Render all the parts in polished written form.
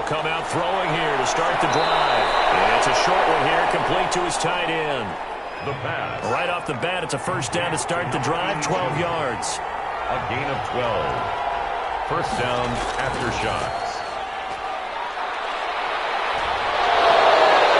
He'll come out throwing here to start the drive. And it's a short one here, complete to his tight end. The pass. Right off the bat, it's a first down to start the drive, 12 yards. A gain of 12. First down after shots.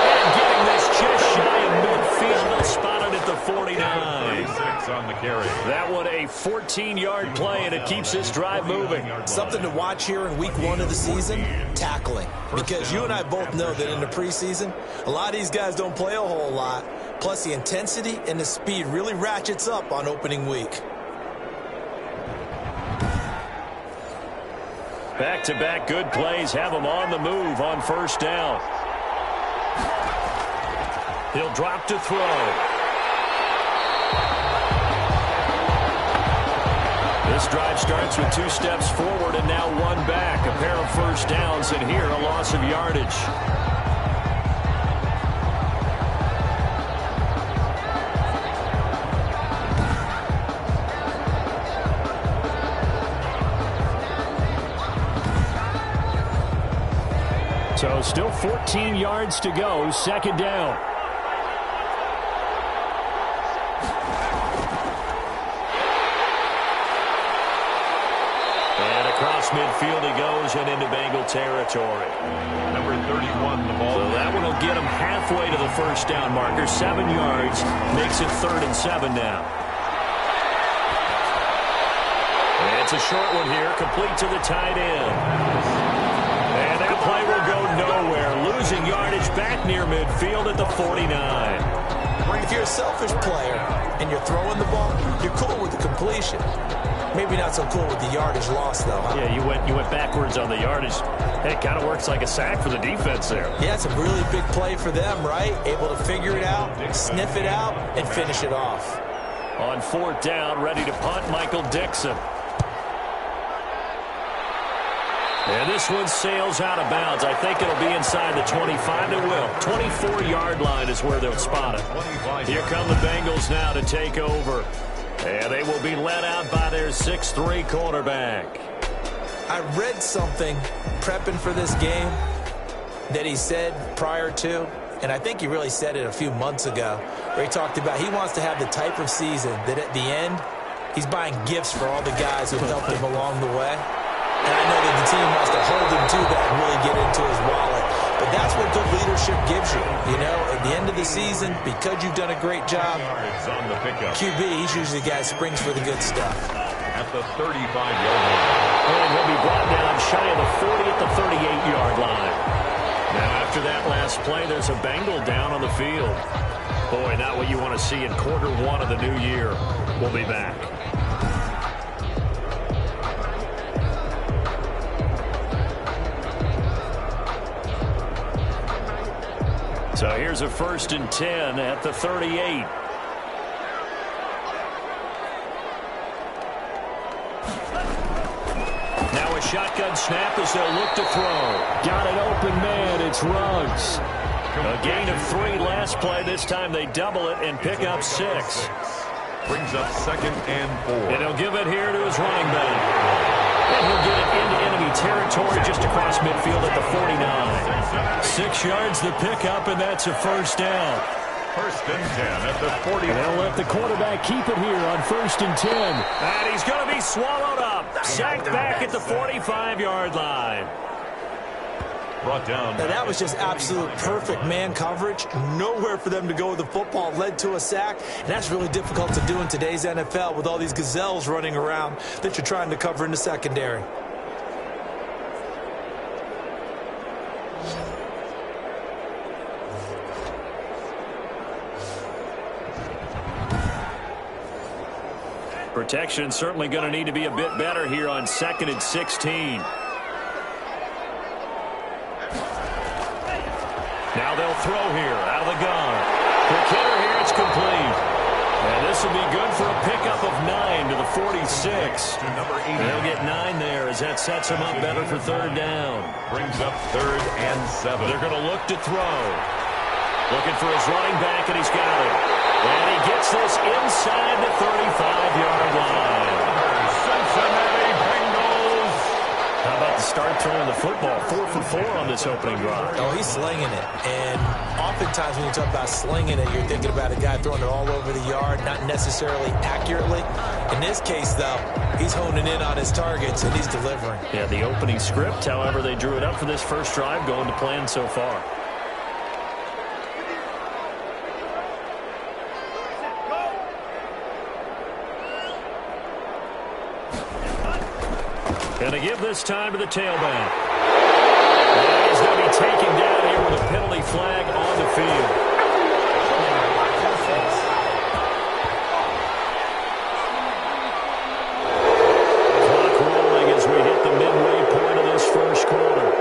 And getting this just shy of midfield, spotted at the 49. 36 on the carry. That one a 14-yard play, and it keeps this drive moving. Something to watch here in week 1 of the season, tackling. Because you and I both know that in the preseason, a lot of these guys don't play a whole lot. Plus, the intensity and the speed really ratchets up on opening week. Back-to-back good plays have him on the move on first down. He'll drop to throw. This drive starts with 2 steps forward and now 1 back. A pair of first downs, and here a loss of yardage. So still 14 yards to go, second down. And across midfield he goes and into Bengal territory. Number 31, the ball. So that one will get him halfway to the first down marker. 7 yards, makes it 3rd and 7 now. And it's a short one here, complete to the tight end. And that play will go nowhere. Losing yardage back near midfield at the 49. If you're a selfish player and you're throwing the ball, you're cool with the completion. Maybe not so cool with the yardage loss, though, huh? Yeah, you went backwards on the yardage. Hey, it kind of works like a sack for the defense there. Yeah, it's a really big play for them, right? Able to figure it out, sniff it out, and finish it off. On 4th down, ready to punt, Michael Dixon. And this one sails out of bounds. I think it'll be inside the 25. It will. 24-yard line is where they'll spot it. Here come the Bengals now to take over. And they will be led out by their 6'3" quarterback. I read something prepping for this game that he said prior to, and I think he really said it a few months ago, where he talked about he wants to have the type of season that at the end, he's buying gifts for all the guys who helped him along the way. And I know that the team wants to hold him to that and really get into his wallet. But that's what good leadership gives you. You know, at the end of the season, because you've done a great job, QB, he's usually the guy who springs for the good stuff. At the 35-yard line. And he'll be brought down shy of the 40 at the 38-yard line. Now, after that last play, there's a Bengal down on the field. Boy, not what you want to see in quarter 1 of the new year. We'll be back. So here's a 1st and 10 at the 38. Now a shotgun snap as they'll look to throw. Got an open man. It's Ruggs. A gain of 3 last play. This time they double it and pick up 6. Brings up 2nd and 4. And he'll give it here to his running back. And he'll get it into enemy territory just across midfield at the 49. 6 yards the pickup, and that's a first down. 1st and 10 at the 40. And they'll let the quarterback keep it here on 1st and 10. And he's going to be swallowed up. Sacked back at the 45-yard line. Brought down. Now, that was just absolute perfect man coverage. Nowhere for them to go with the football. Led to a sack. And that's really difficult to do in today's NFL with all these gazelles running around that you're trying to cover in the secondary. Protection certainly going to need to be a bit better here on 2nd and 16. Now they'll throw here out of the gun. Quick hitter here, it's complete. And this will be good for a pickup of 9 to the 46. They'll get 9 there as that sets them up better for 3rd down. Brings up 3rd and 7. They're going to look to throw. Looking for his running back, and he's got it. And he gets this inside the 35-yard line. Cincinnati Bengals. How about the start throwing the football. 4 for 4 on this opening drive. Oh, he's slinging it. And oftentimes when you talk about slinging it, you're thinking about a guy throwing it all over the yard, not necessarily accurately. In this case, though, he's honing in on his targets, and he's delivering. Yeah, the opening script, however, they drew it up for this first drive, going to plan so far. Going to give this time to the tailback. And he's going to be taken down here with a penalty flag on the field. Clock rolling as we hit the midway point of this first quarter.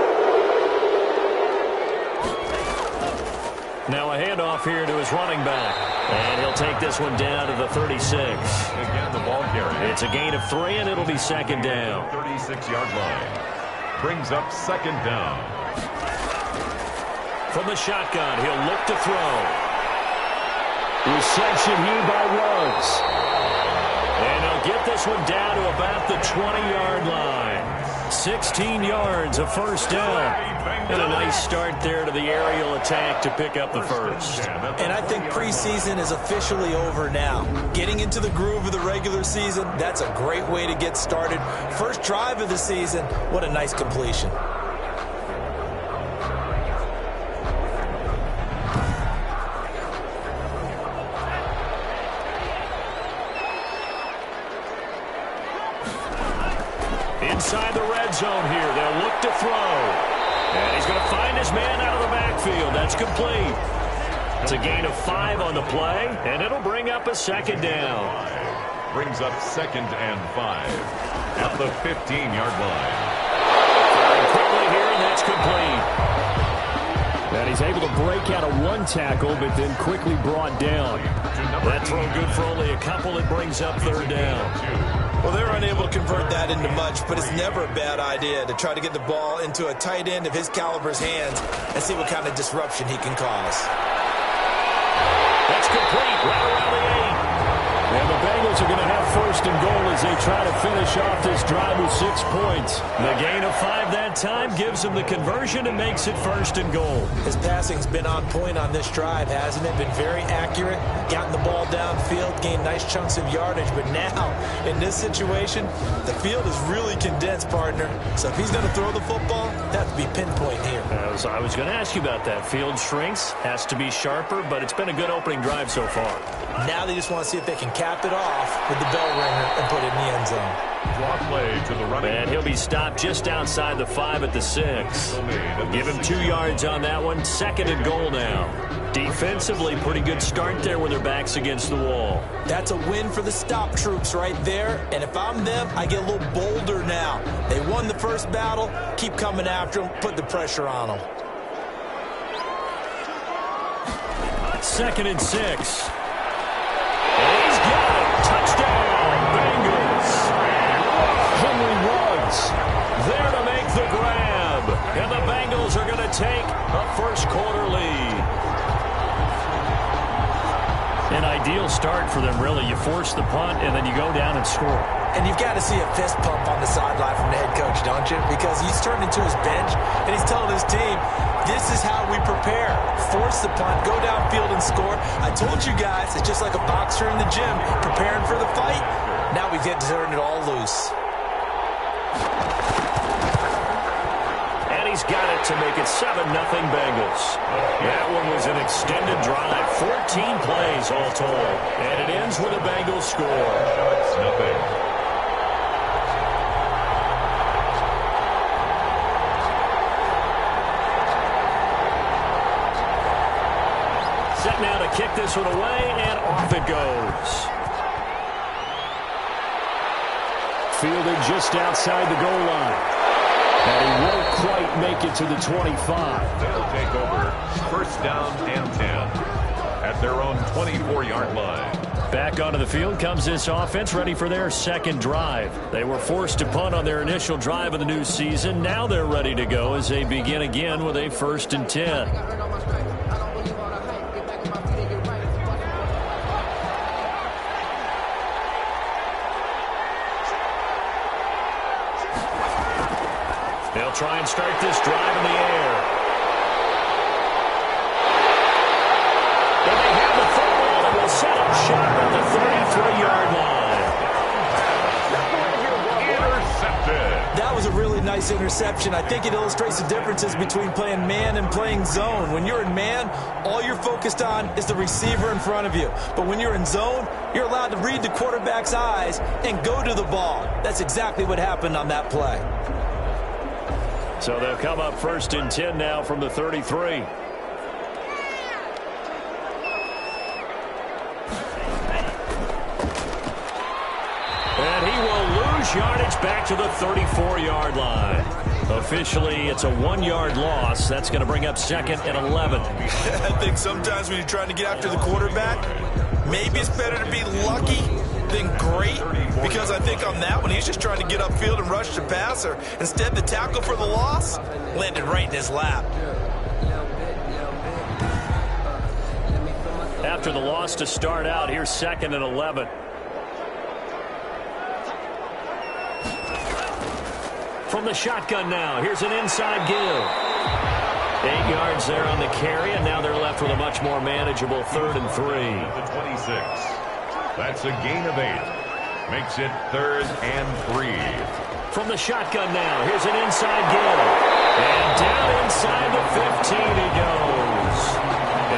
Now a handoff here to his running back. And he'll take this one down to the 36. Again, the ball carrier. It's a gain of 3, and it'll be second down. 36-yard line. Brings up second down. From the shotgun, he'll look to throw. Reception here by Ruggs. And he'll get this one down to about the 20-yard line. 16 yards, a first down. And a nice start there to the aerial attack to pick up the first. And I think preseason is officially over now. Getting into the groove of the regular season, that's a great way to get started. First drive of the season, what a nice completion. Inside the red zone here, they'll look to throw. And he's going to find his man out of the backfield. That's complete. It's a gain of 5 on the play, and it'll bring up a second down. Brings up second and 5 at the 15-yard line. Firing quickly here, and that's complete. And he's able to break out of one tackle, but then quickly brought down. That throw good for only a couple. It brings up third down. Well, they're unable to convert that into much, but it's never a bad idea to try to get the ball into a tight end of his caliber's hands and see what kind of disruption he can cause. That's complete, right around the 8. And the Bengals are going to have first and goal as they try to finish off this drive with 6 points. The gain of 5 that time gives them the conversion and makes it first and goal. His passing's been on point on this drive, hasn't it? Been very accurate, gotten the ball downfield, gained nice chunks of yardage. But now, in this situation, the field is really condensed, partner. So if he's going to throw the football, that would be pinpoint here. I was going to ask you about that. Field shrinks, has to be sharper, but it's been a good opening drive so far. Now they just want to see if they can cap it off with the bell ringer and put it in the end zone. Draw play to the running. And he'll be stopped just outside the 5 at the 6. Give him 2 yards on that one. Second and goal now. Defensively, pretty good start there with their backs against the wall. That's a win for the stop troops right there. And if I'm them, I get a little bolder now. They won the first battle. Keep coming after them. Put the pressure on them. Second and 6. And he's got it. Touchdown, Bengals. Henry Ruggs there to make the grab. And the Bengals are going to take a first quarter lead. An ideal start for them, really. You force the punt, and then you go down and score. And you've got to see a fist pump on the sideline from the head coach, don't you? Because he's turned into his bench, and he's telling his team, this is how we prepare. Force the punt, go downfield and score. I told you guys, it's just like a boxer in the gym preparing for the fight. Now we get to turn it all loose. And he's got it to make it 7-0 Bengals. That one was an extended drive. 14 plays all told. And it ends with a Bengals score. Nothing. Set now to kick this one away, and off it goes. Fielded just outside the goal line. And he won't quite make it to the 25. They'll take over first down and 10 at their own 24-yard line. Back onto the field comes this offense, ready for their second drive. They were forced to punt on their initial drive of the new season. Now they're ready to go as they begin again with a 1st and 10. They'll try and start this drive in the air. And they have the football that will set up shop at the 33-yard line. Intercepted. That was a really nice interception. I think it illustrates the differences between playing man and playing zone. When you're in man, all you're focused on is the receiver in front of you. But when you're in zone, you're allowed to read the quarterback's eyes and go to the ball. That's exactly what happened on that play. So they'll come up 1st and 10 now from the 33. And he will lose yardage back to the 34-yard line. Officially, it's a 1-yard loss. That's going to bring up 2nd and 11. I think sometimes when you're trying to get after the quarterback, maybe it's better to be lucky than great, because I think on that one, he's just trying to get upfield and rush the passer. Instead, the tackle for the loss landed right in his lap. After the loss to start out, here's 2nd and 11. From the shotgun now, here's an inside give. 8 yards there on the carry, and now they're left with a much more manageable 3rd and 3. The 26. That's a gain of 8. Makes it 3rd and 3. From the shotgun now, here's an inside give. And down inside the 15 he goes.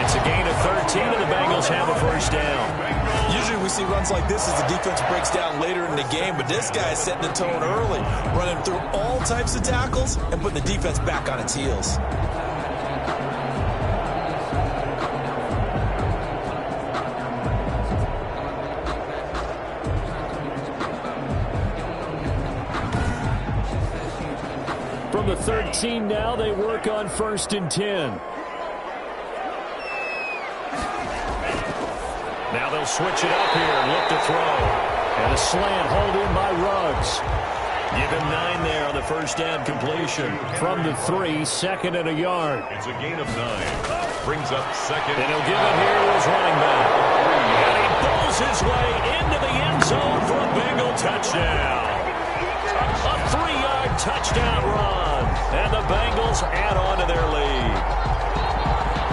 It's a gain of 13, and the Bengals have a 1st down. Usually we see runs like this as the defense breaks down later in the game, but this guy is setting the tone early, running through all types of tackles and putting the defense back on its heels. From the 13 now, they work on 1st and 10. Now they'll switch it up here and look to throw. And a slant hold in by Ruggs. Give him 9 there on the 1st down completion. From the 3, 2nd and a yard. It's a gain of 9. Brings up 2nd. And he'll give it here to his running back. And he pulls his way into the end zone for a Bengal touchdown. A 3-yard touchdown run. And the Bengals add on to their lead.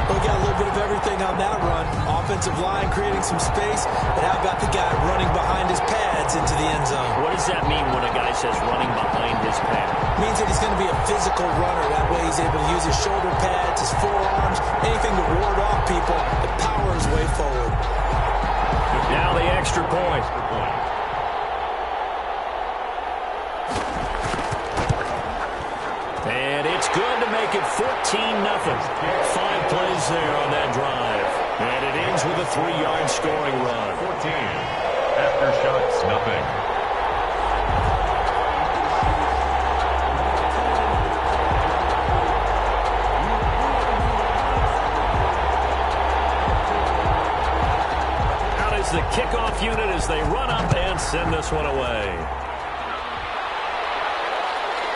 We got a little bit of everything on that run. Offensive line creating some space, but how about the guy running behind his pads into the end zone? What does that mean when a guy says running behind his pad? It means that he's going to be a physical runner. That way he's able to use his shoulder pads, his forearms, anything to ward off people and power his way forward. Now the extra point. And it's good to make it 14-0. 5 plays there on that drive. And it ends with a 3-yard scoring run. 14. After shots, nothing. Out is the kickoff unit as they run up and send this one away.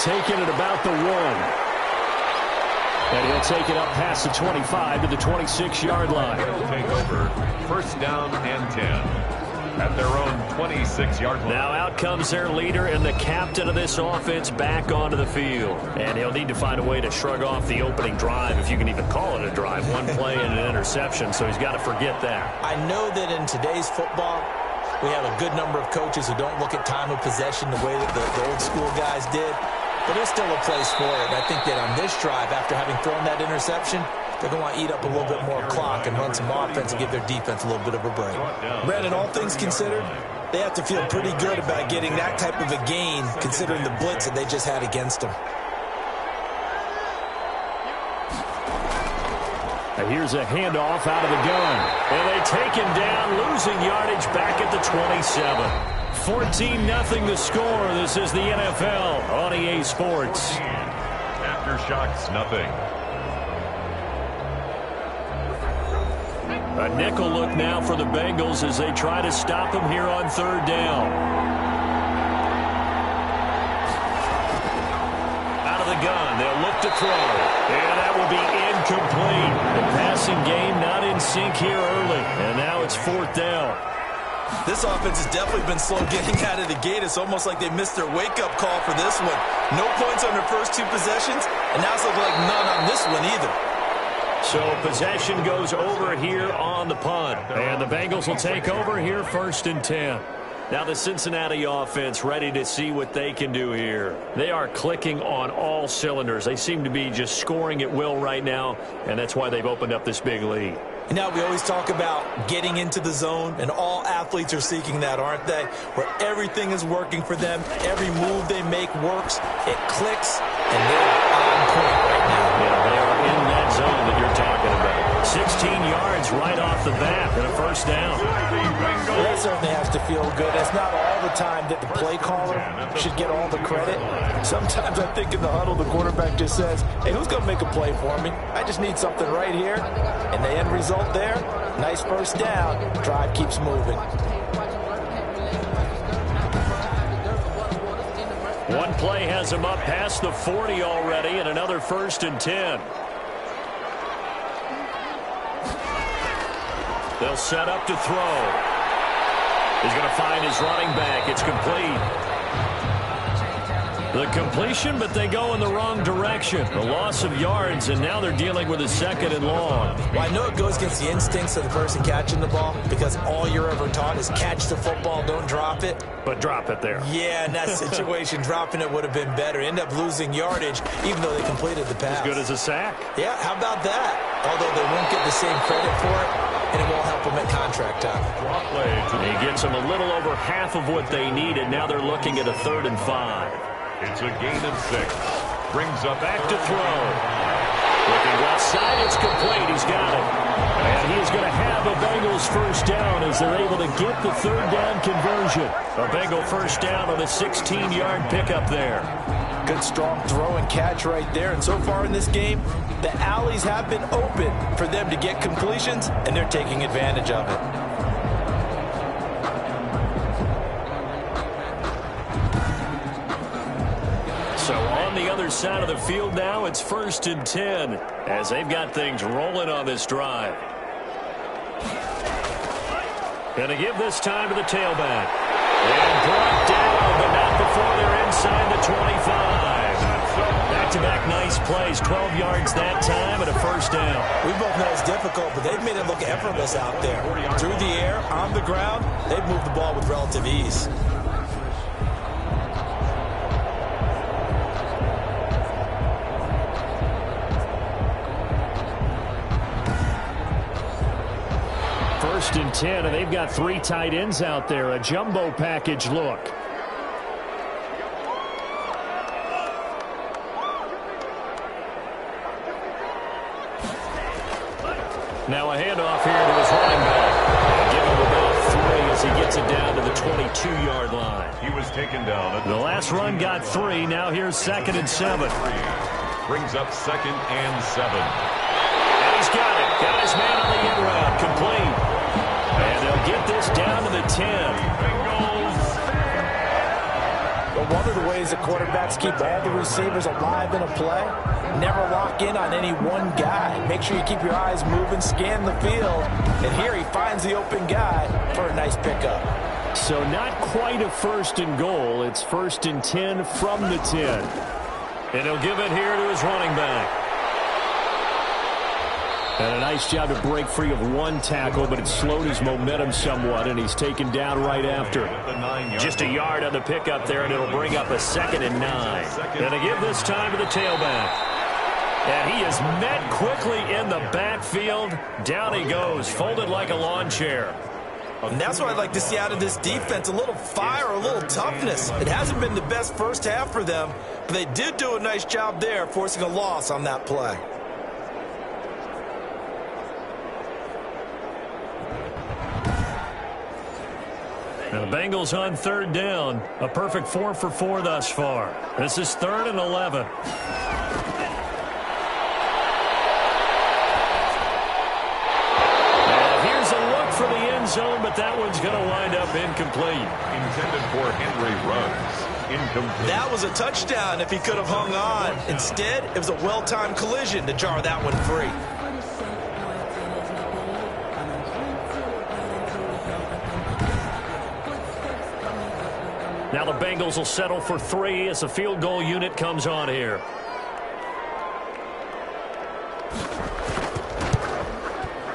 Taking it about the 1. And he'll take it up past the 25 to the 26-yard line. It'll take over 1st down and 10 at their own 26-yard line. Now out comes their leader and the captain of this offense back onto the field. And he'll need to find a way to shrug off the opening drive, if you can even call it a drive. 1 play and an interception, so he's got to forget that. I know that in today's football, we have a good number of coaches who don't look at time of possession the way that the old school guys did. But there's still a place for it. And I think that on this drive, after having thrown that interception, they're going to want to eat up a little bit more clock and run some offense and give their defense a little bit of a break. Brandon, all things considered, they have to feel pretty good about getting that type of a gain, considering the blitz that they just had against them. And here's a handoff out of the gun. And they take him down, losing yardage back at the 27. 14-0 the score. This is the NFL on EA Sports. Aftershocks, nothing. A nickel look now for the Bengals as they try to stop him here on 3rd down. Out of the gun, they'll look to throw. And that will be incomplete. The passing game not in sync here early. And now it's 4th down. This offense has definitely been slow getting out of the gate. It's almost like they missed their wake-up call for this one. No points on their first 2 possessions, and now it's looking like none on this one either. So possession goes over here on the punt. And the Bengals will take over here 1st and 10. Now the Cincinnati offense ready to see what they can do here. They are clicking on all cylinders. They seem to be just scoring at will right now, and that's why they've opened up this big lead. Now we always talk about getting into the zone, and all athletes are seeking that, aren't they? Where everything is working for them, every move they make works, it clicks, and they're on point right now. Yeah, they are in that zone that you're talking about. 16 yards right off the bat and a 1st down. Well, that certainly has to feel good. It's not all the time that the play caller should get all the credit. Sometimes I think in the huddle, the quarterback just says, hey, who's going to make a play for me? I just need something right here. And the end result there, nice 1st down. Drive keeps moving. One play has him up past the 40 already, and another 1st and 10. They'll set up to throw. He's going to find his running back. It's complete. The completion, but they go in the wrong direction. A loss of yards, and now they're dealing with a 2nd and long. Well, I know it goes against the instincts of the person catching the ball because all you're ever taught is catch the football, don't drop it. But drop it there. Yeah, in that situation, dropping it would have been better. End up losing yardage, even though they completed the pass. As good as a sack. Yeah, how about that? Although they won't get the same credit for it, and it won't help them at contract time. He gets them a little over half of what they needed. Now they're looking at a 3rd and 5. It's a gain of 6. Brings up back to throw. Looking left side, it's complete. He's got it. And he is going to have a Bengals 1st down as they're able to get the 3rd down conversion. A Bengal 1st down on a 16-yard pickup there. Good strong throw and catch right there. And so far in this game, the alleys have been open for them to get completions, and they're taking advantage of it. So on the other side of the field now, it's 1st and 10 as they've got things rolling on this drive. Going to give this time to the tailback. And brought down, but not before they're inside the 25. Back-to-back nice plays, 12 yards that time and a 1st down. We both know it's difficult, but they've made it look effortless out there. Through the air, on the ground, they've moved the ball with relative ease. First and 10, and they've got 3 tight ends out there. A jumbo package look. Now a handoff here to his running back. Give him about 3 as he gets it down to the 22-yard line. He was taken down at the last run got 3. Now here's 2nd and 7. Brings up 2nd and 7. And he's got it. Got his man on the end route. Complete. And they'll get this down to the 10. But one of the ways the quarterbacks keep all the receivers alive in a play, never lock in on any one guy. Make sure you keep your eyes moving, scan the field. And here he finds the open guy for a nice pickup. So not quite a 1st and goal. It's 1st and 10 from the 10. And he'll give it here to his running back. And a nice job to break free of 1 tackle, but it slowed his momentum somewhat, and he's taken down right after. Just a yard on the pickup there, and it'll bring up a 2nd and 9. And to give this time to the tailback. And he is met quickly in the backfield. Down he goes, folded like a lawn chair. And that's what I'd like to see out of this defense, a little fire, a little toughness. It hasn't been the best first half for them, but they did do a nice job there, forcing a loss on that play. And the Bengals on 3rd down. A perfect 4 for 4 thus far. This is 3rd and 11. And here's a look for the end zone, but that one's going to wind up incomplete. Intended for Henry Ruggs. Incomplete. That was a touchdown if he could have hung on. Instead, it was a well-timed collision to jar that one free. Now the Bengals will settle for 3 as the field goal unit comes on here.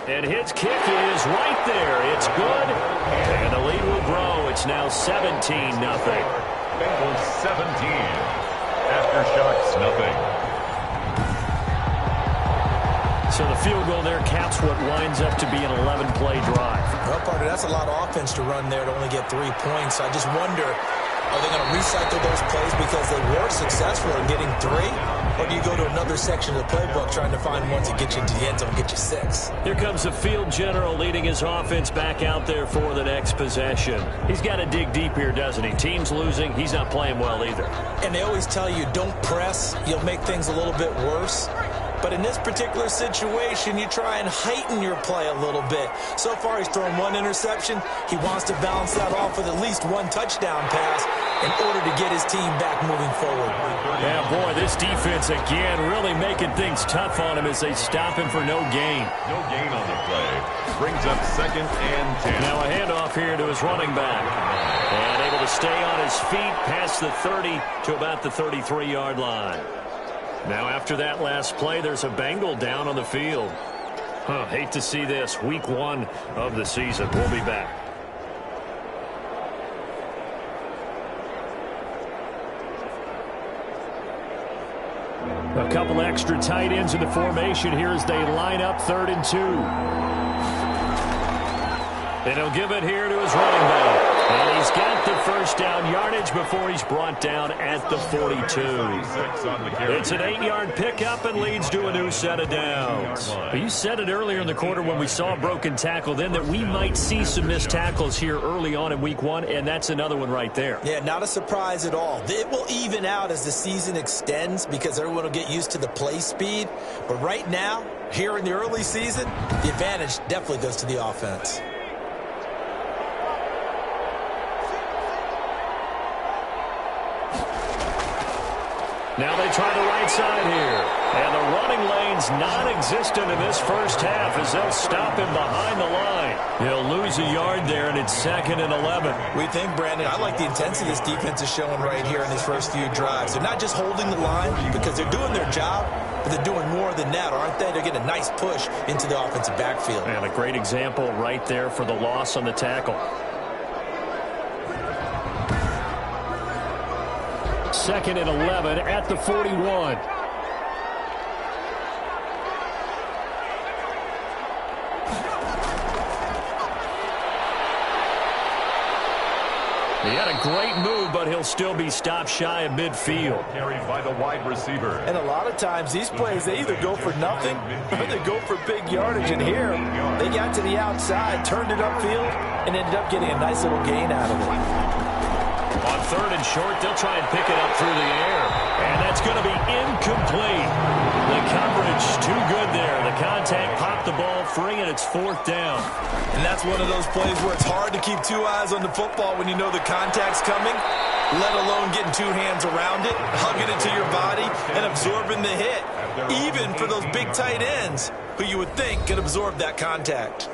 And his kick is right there. It's good. And the lead will grow. It's now 17-0. Bengals 17. Aftershocks nothing. So the field goal there caps what winds up to be an 11-play drive. Well, partner, that's a lot of offense to run there to only get 3 points. I just wonder, are they going to recycle those plays because they were successful in getting 3? Or do you go to another section of the playbook trying to find ones that get you into the end zone and get you 6? Here comes the field general leading his offense back out there for the next possession. He's got to dig deep here, doesn't he? Team's losing. He's not playing well either. And they always tell you, don't press. You'll make things a little bit worse. But in this particular situation, you try and heighten your play a little bit. So far, he's thrown 1 interception. He wants to balance that off with at least 1 touchdown pass in order to get his team back moving forward. Yeah, boy, this defense again really making things tough on him as they stop him for no gain. No gain on the play. Brings up 2nd and 10. Now a handoff here to his running back. And able to stay on his feet past the 30 to about the 33-yard line. Now after that last play, there's a Bengal down on the field. Hate to see this. Week 1 of the season. We'll be back. A couple extra tight ends in the formation here as they line up 3rd and 2. And he'll give it here to his running back. And he's got the first down yardage before he's brought down at the 42. It's an 8-yard pickup and leads to a new set of downs. You said it earlier in the quarter when we saw a broken tackle then that we might see some missed tackles here early on in week 1, and that's another one right there. Yeah, not a surprise at all. It will even out as the season extends because everyone will get used to the play speed. But right now, here in the early season, the advantage definitely goes to the offense. Now they try the right side here. And the running lane's non-existent in this first half as they'll stop him behind the line. He'll lose a yard there, and it's 2nd and 11. We think, Brandon, I like the intensity this defense is showing right here in his first few drives. They're not just holding the line because they're doing their job, but they're doing more than that, aren't they? They're getting a nice push into the offensive backfield. And a great example right there for the loss on the tackle. 2nd and 11 at the 41. He had a great move, but he'll still be stopped shy of midfield. Carried by the wide receiver. And a lot of times these plays, they either go for nothing or they go for big yardage. And here, they got to the outside, turned it upfield, and ended up getting a nice little gain out of it. On 3rd and short, they'll try and pick it up through the air. And that's going to be incomplete. The coverage too good there. The contact popped the ball free, and it's 4th down. And that's one of those plays where it's hard to keep 2 eyes on the football when you know the contact's coming, let alone getting 2 hands around it, hugging it to your body, and absorbing the hit. Even for those big tight ends who you would think could absorb that contact.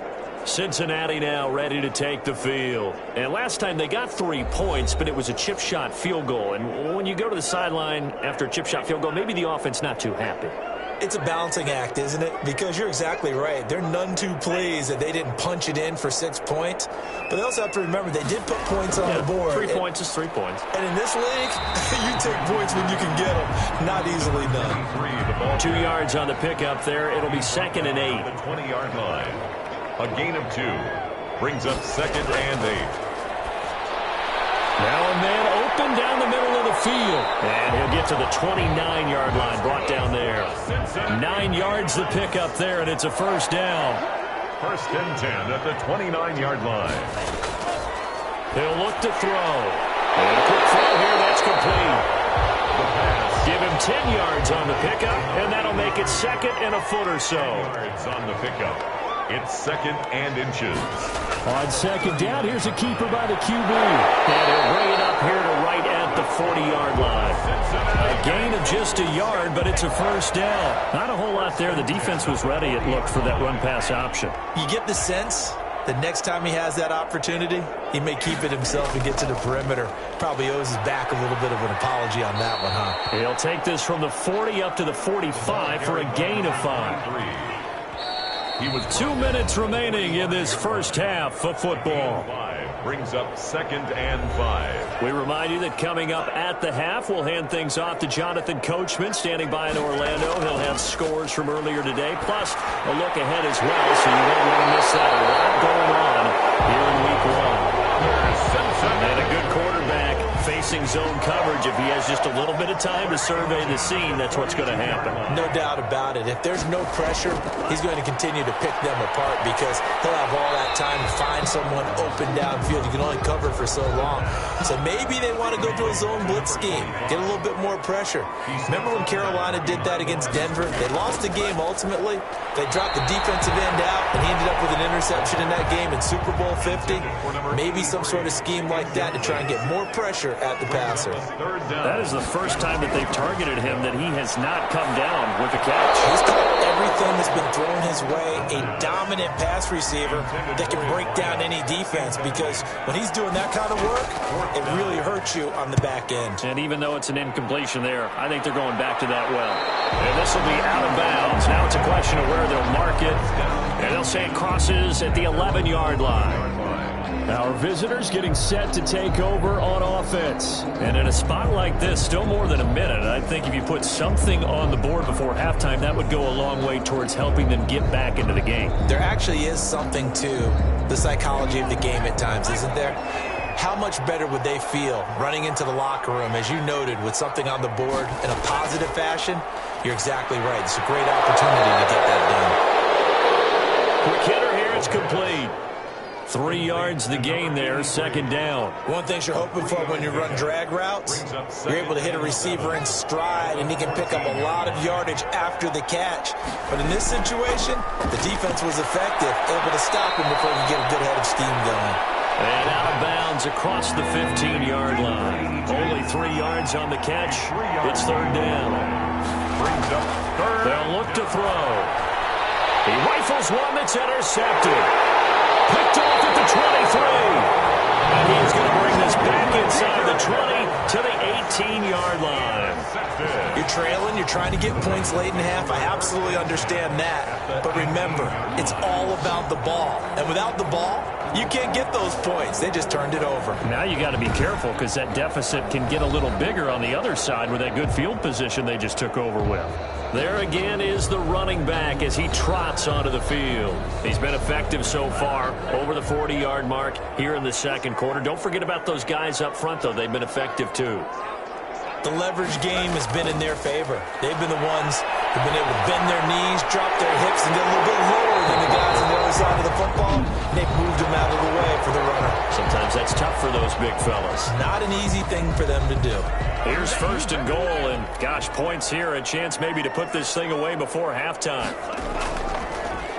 Cincinnati now ready to take the field. And last time they got 3 points, but it was a chip shot field goal. And when you go to the sideline after a chip shot field goal, maybe the offense not too happy. It's a balancing act, isn't it? Because you're exactly right. They're none too pleased that they didn't punch it in for 6 points. But they also have to remember they did put points on the board. 3 points is 3 points. And in this league, you take points when you can get them. Not easily done. 2 yards on the pickup there. It'll be 2nd and 8. The 20-yard line. A gain of 2. Brings up 2nd and 8. Now a man open down the middle of the field. And he'll get to the 29-yard line, brought down there. 9 yards the pickup there, and it's a 1st down. 1st and 10 at the 29-yard line. He'll look to throw. And a quick throw here, that's complete. Give him 10 yards on the pickup, and that'll make it 2nd and a foot or so. 10 yards on the pickup. It's 2nd and inches. On 2nd down, here's a keeper by the QB. And he'll bring it up here to right at the 40-yard line. A gain of just a yard, but it's a 1st down. Not a whole lot there. The defense was ready, it looked, for that run-pass option. You get the sense the next time he has that opportunity, he may keep it himself and get to the perimeter. Probably owes his back a little bit of an apology on that one, huh? He'll take this from the 40 up to the 45 for a gain of 5. 2 minutes remaining in this first half of football. Brings up 2nd and 5. We remind you that coming up at the half, we'll hand things off to Jonathan Coachman, standing by in Orlando. He'll have scores from earlier today, plus a look ahead as well, so you won't want to miss that. A lot going on here in Week 1. And a good quarterback facing zone coverage. If he has just a little bit of time to survey the scene, that's what's going to happen. No doubt about it. If there's no pressure, he's going to continue to pick them apart because he'll have all that time to find someone open downfield. You can only cover for so long. So maybe they want to go to a zone blitz scheme, get a little bit more pressure. Remember when Carolina did that against Denver? They lost the game ultimately. They dropped the defensive end out, and he ended up with an interception in that game in Super Bowl 50. Maybe some sort of scheme like that to try and get more pressure at the passer. That is the first time that they've targeted him that he has not come down with a catch. He's caught everything that's been thrown his way. A dominant pass receiver that can break down any defense, because when he's doing that kind of work, it really hurts you on the back end. And even though it's an incompletion there, I think they're going back to that well. And this will be out of bounds. Now it's a question of where they'll mark it. And they'll say it crosses at the 11-yard line. Our visitors getting set to take over on offense. And in a spot like this, still more than a minute, I think if you put something on the board before halftime, that would go a long way towards helping them get back into the game. There actually is something to the psychology of the game at times, isn't there? How much better would they feel running into the locker room, as you noted, with something on the board in a positive fashion? You're exactly right. It's a great opportunity to get that done. Quick hitter here. It's complete. 3 yards the gain there, 2nd down. One thing you're hoping for when you run drag routes, you're able to hit a receiver in stride, and he can pick up a lot of yardage after the catch. But in this situation, the defense was effective, able to stop him before he could get a good head of steam going. And out of bounds across the 15-yard line. Only 3 yards on the catch. It's 3rd down. Brings up 3rd. They'll look to throw. He rifles one that's intercepted. Picked off at the 23. And he's going to bring this back inside the 20 to the 18-yard line. You're trailing. You're trying to get points late in half. I absolutely understand that. But remember, it's all about the ball. And without the ball, you can't get those points. They just turned it over. Now you got to be careful because that deficit can get a little bigger on the other side with that good field position they just took over with. There again is the running back as he trots onto the field. He's been effective so far, over the 40-yard mark here in the 2nd quarter. Don't forget about those guys up front, though. They've been effective, too. The leverage game has been in their favor. They've been the ones who've been able to bend their knees, drop their hips, and get a little bit lower than the guys on the other side of the football. And they've moved them out of the way for the runner. Sometimes that's tough for those big fellas. Not an easy thing for them to do. Here's 1st and goal, and gosh, points here. A chance maybe to put this thing away before halftime.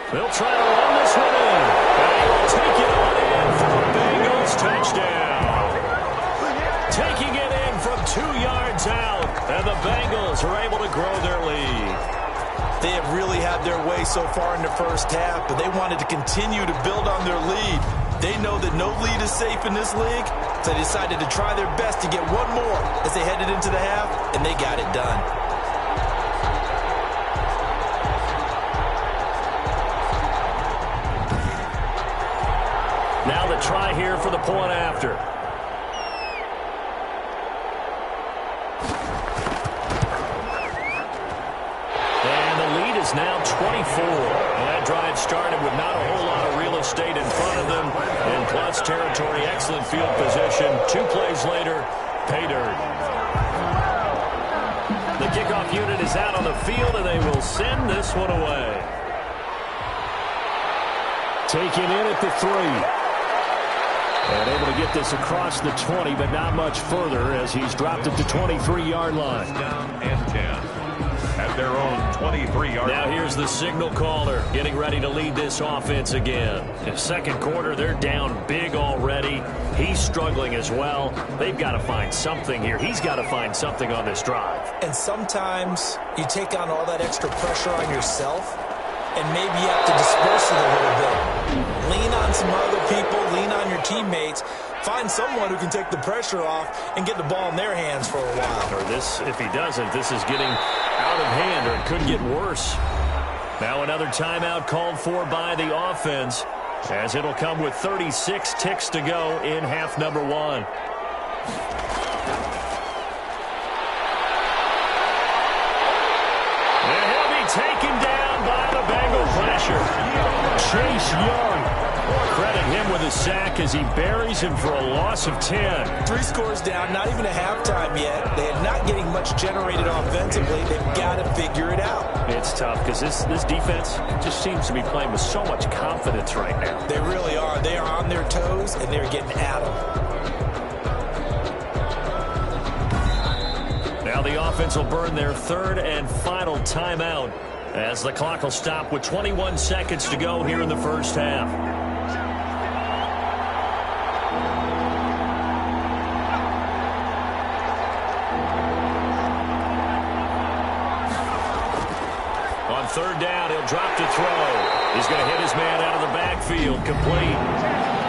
They'll try to run this one in. And they will take it on in for a Bengals touchdown. Taking it in from 2 yards out, and the Bengals are able to grow their lead. They have really had their way so far in the first half, but they wanted to continue to build on their lead. They know that no lead is safe in this league, so they decided to try their best to get one more as they headed into the half, and they got it done. Now the try here for the point after. Now 24. And that drive started with not a whole lot of real estate in front of them. And plus territory, excellent field position. 2 plays later, pay dirt. The kickoff unit is out on the field, and they will send this one away. Taken in at the 3. And able to get this across the 20, but not much further as he's dropped it to 23-yard line. Down and 10. At their own 23-yard line. Now here's the signal caller getting ready to lead this offense again. In the 2nd quarter, they're down big already. He's struggling as well. They've got to find something here. He's got to find something on this drive. And sometimes you take on all that extra pressure on yourself, and maybe you have to disperse it a little bit. Lean on some other people, lean on your teammates. Find someone who can take the pressure off and get the ball in their hands for a while. Or this, if he doesn't, this is getting out of hand, or it could get worse. Now another timeout called for by the offense, as it'll come with 36 ticks to go in half number one. And he'll be taken down by the Bengal pressure. Chase Young. Credit him with a sack as he buries him for a loss of 10. 3 scores down, not even a halftime yet. They are not getting much generated offensively. They've got to figure it out. It's tough because this defense just seems to be playing with so much confidence right now. They really are. They are on their toes, and they're getting at them. Now the offense will burn their third and final timeout as the clock will stop with 21 seconds to go here in the first half. Third down, he'll drop to throw. He's going to hit his man out of the backfield, complete.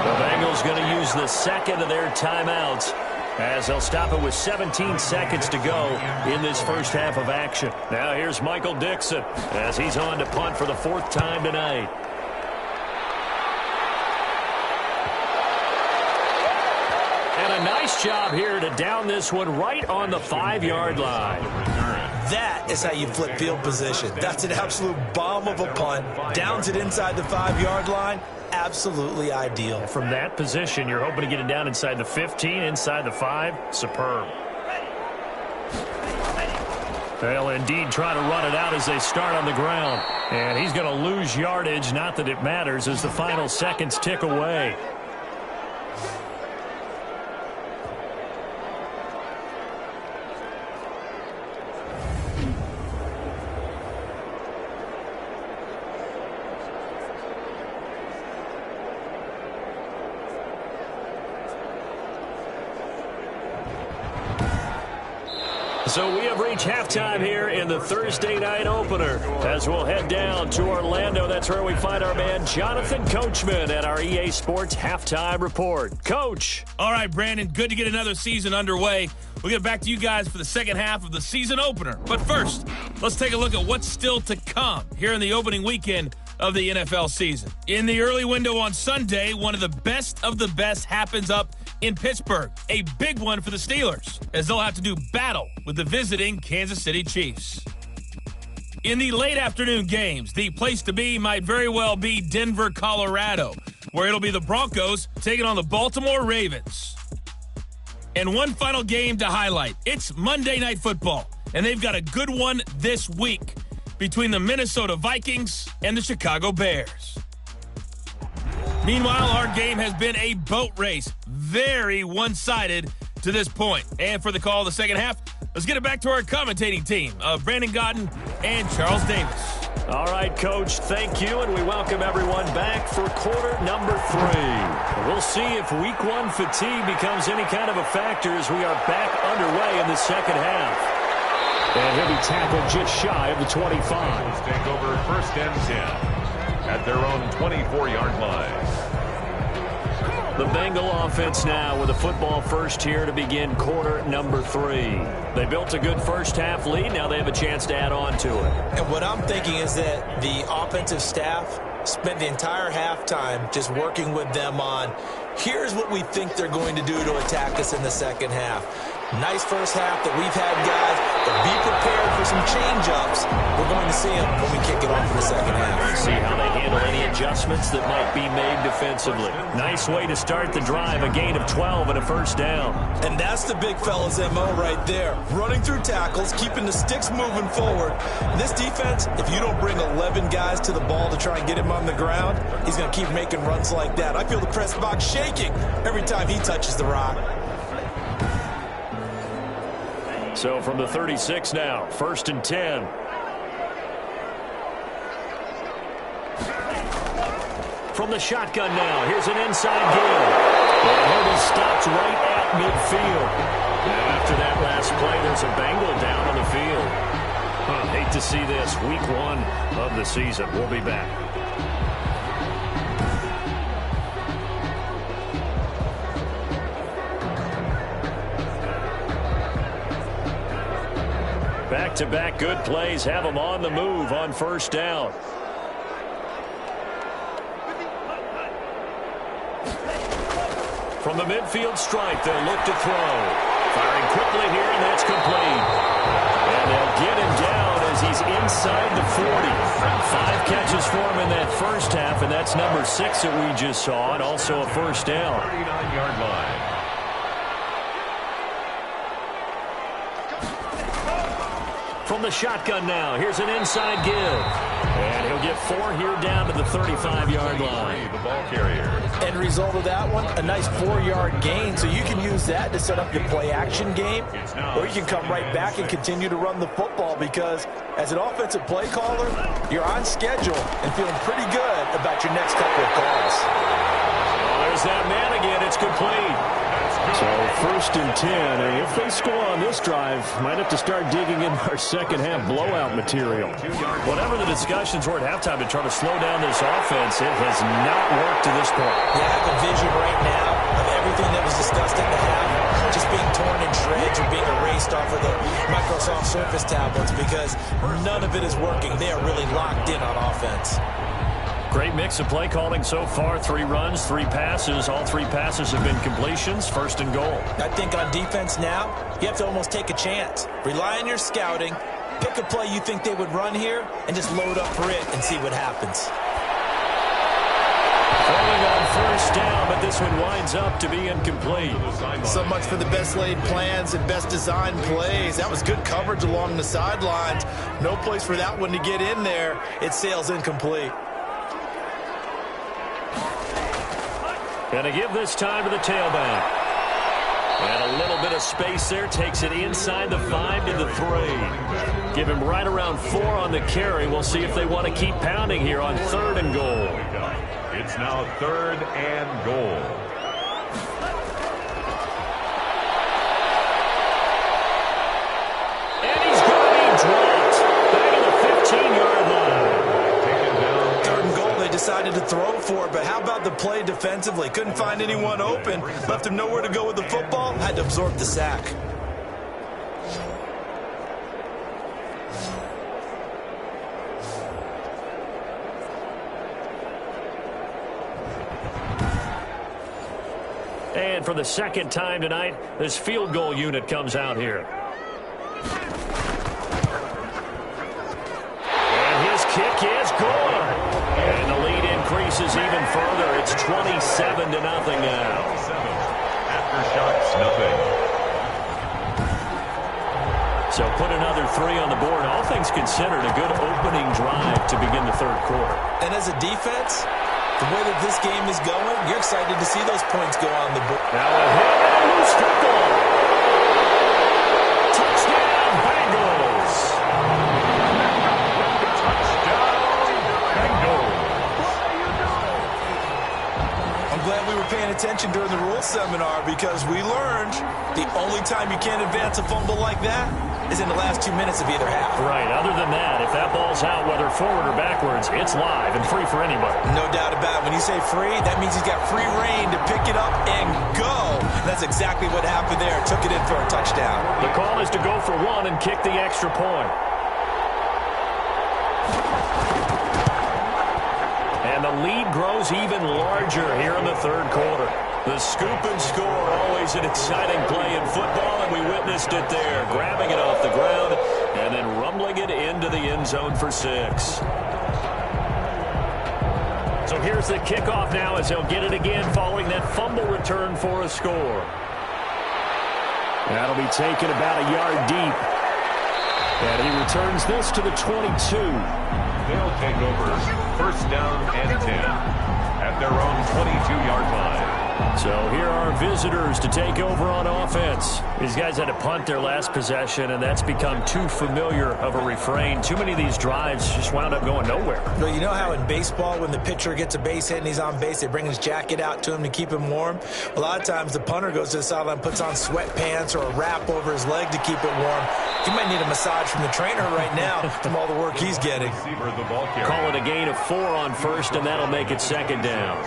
The Bengals going to use the second of their timeouts as they'll stop it with 17 seconds to go in this first half of action. Now here's Michael Dixon as he's on to punt for the 4th time tonight. And a nice job here to down this one right on the 5-yard line. That is how you flip field position. That's an absolute bomb of a punt. Downs it inside the 5-yard line. Absolutely ideal. From that position, you're hoping to get it down inside the 15, inside the 5. Superb. They'll indeed try to run it out as they start on the ground. And he's going to lose yardage. Not that it matters as the final seconds tick away. So we have reached halftime here in the Thursday night opener as we'll head down to Orlando. That's where we find our man Jonathan Coachman at our EA Sports Halftime Report. Coach. All right, Brandon, good to get another season underway. We'll get back to you guys for the second half of the season opener. But first, let's take a look at what's still to come here in the opening weekend of the NFL season. In the early window on Sunday, one of the best happens up in Pittsburgh. A big one for the Steelers, as they'll have to do battle with the visiting Kansas City Chiefs. In the late afternoon games, the place to be might very well be Denver, Colorado, where it'll be the Broncos taking on the Baltimore Ravens. And one final game to highlight. It's Monday Night Football, and they've got a good one this week between the Minnesota Vikings and the Chicago Bears. Meanwhile, our game has been a boat race. Very one-sided to this point. And for the call of the second half, let's get it back to our commentating team of Brandon Gaudin and Charles Davis. All right, Coach, thank you, and we welcome everyone back for quarter number 3. We'll see if week 1 fatigue becomes any kind of a factor as we are back underway in the second half. And he'll be tackled just shy of the 25. Take over 1st and 10 at their own 24-yard line. The Bengal offense now with a football first here to begin quarter number 3. They built a good first half lead. Now they have a chance to add on to it. And what I'm thinking is that the offensive staff spent the entire halftime just working with them on, here's what we think they're going to do to attack us in the second half. Nice first half that we've had, guys, but be prepared for some change-ups. We're going to see them when we kick it off in the second half. See how they handle any adjustments that might be made defensively. Nice way to start the drive, a gain of 12 and a first down. And that's the big fella's MO right there. Running through tackles, keeping the sticks moving forward. This defense, if you don't bring 11 guys to the ball to try and get him on the ground, he's going to keep making runs like that. I feel the press box shaking every time he touches the rock. So from the 36 now, 1st and 10. From the shotgun now, here's an inside gain. And he'll be stopped right at midfield. And after that last play, there's a Bengal down on the field. Hate to see this. Week 1 of the season. We'll be back. Back-to-back good plays have them on the move on first down. From the midfield stripe, they'll look to throw. Firing quickly here, and that's complete. And they'll get him down as he's inside the 40. 5 catches for him in that first half, and that's number 6 that we just saw, and also a first down. 39-yard line. From the shotgun now, here's an inside give. And he'll get 4 here down to the 35-yard line. The ball carrier. End result of that one, a nice 4-yard gain. So you can use that to set up your play-action game, or you can come right back and continue to run the football, because as an offensive play caller, you're on schedule and feeling pretty good about your next couple of calls. Well, there's that man again. It's complete. So 1st and 10, and if they score on this drive, might have to start digging in our second half blowout material. Whatever the discussions were at halftime to try to slow down this offense, it has not worked to this point. Yeah, I have a vision right now of everything that was discussed at the half just being torn in shreds or being erased off of the Microsoft Surface tablets, because none of it is working. They are really locked in on offense. Great mix of play calling so far. 3 runs, 3 passes. All 3 passes have been completions. 1st and goal. I think on defense now, you have to almost take a chance. Rely on your scouting. Pick a play you think they would run here and just load up for it and see what happens. Throwing on first down, but this one winds up to be incomplete. So much for the best laid plans and best designed plays. That was good coverage along the sidelines. No place for that one to get in there. It sails incomplete. Going to give this time to the tailback. And a little bit of space there. Takes it inside the 5 to the 3. Give him right around 4 on the carry. We'll see if they want to keep pounding here on 3rd and goal. It's now 3rd and goal. And he's going to be dropped. Back at the 15-yard line. Decided to throw for it, but how about the play defensively? Couldn't find anyone open, left him nowhere to go with the football, had to absorb the sack. And for the 2nd time tonight, this field goal unit comes out here. And his kick is good. And the lead increases even further. It's 27-0 now. After shots, nothing. So put another 3 on the board. All things considered, a good opening drive to begin the 3rd quarter. And as a defense, the way that this game is going, you're excited to see those points go on the board. Now a hit and a loose football. Touchdown, Bengals. Paying attention during the rules seminar, because we learned the only time you can't advance a fumble like that is in the last 2 minutes of either half. Right. Other than that, if that ball's out, whether forward or backwards, it's live and free for anybody. No doubt about it. When you say free, that means he's got free reign to pick it up and go. And that's exactly what happened there. Took it in for a touchdown. The call is to go for 1 and kick the extra point. And the lead grows even larger here in the 3rd quarter. The scoop and score, always an exciting play in football, and we witnessed it there. Grabbing it off the ground and then rumbling it into the end zone for 6. So here's the kickoff now as they'll get it again following that fumble return for a score. That'll be taken about a yard deep. And he returns this to the 22. They'll take over 1st down and 10 at their own 22-yard line. So here are visitors to take over on offense. These guys had to punt their last possession, and that's become too familiar of a refrain. Too many of these drives just wound up going nowhere. Well, you know how in baseball, when the pitcher gets a base hit and he's on base, they bring his jacket out to him to keep him warm? A lot of times the punter goes to the sideline, puts on sweatpants or a wrap over his leg to keep it warm. He might need a massage from the trainer right now from all the work he's getting. Call it a gain of 4 on first, and that'll make it second down.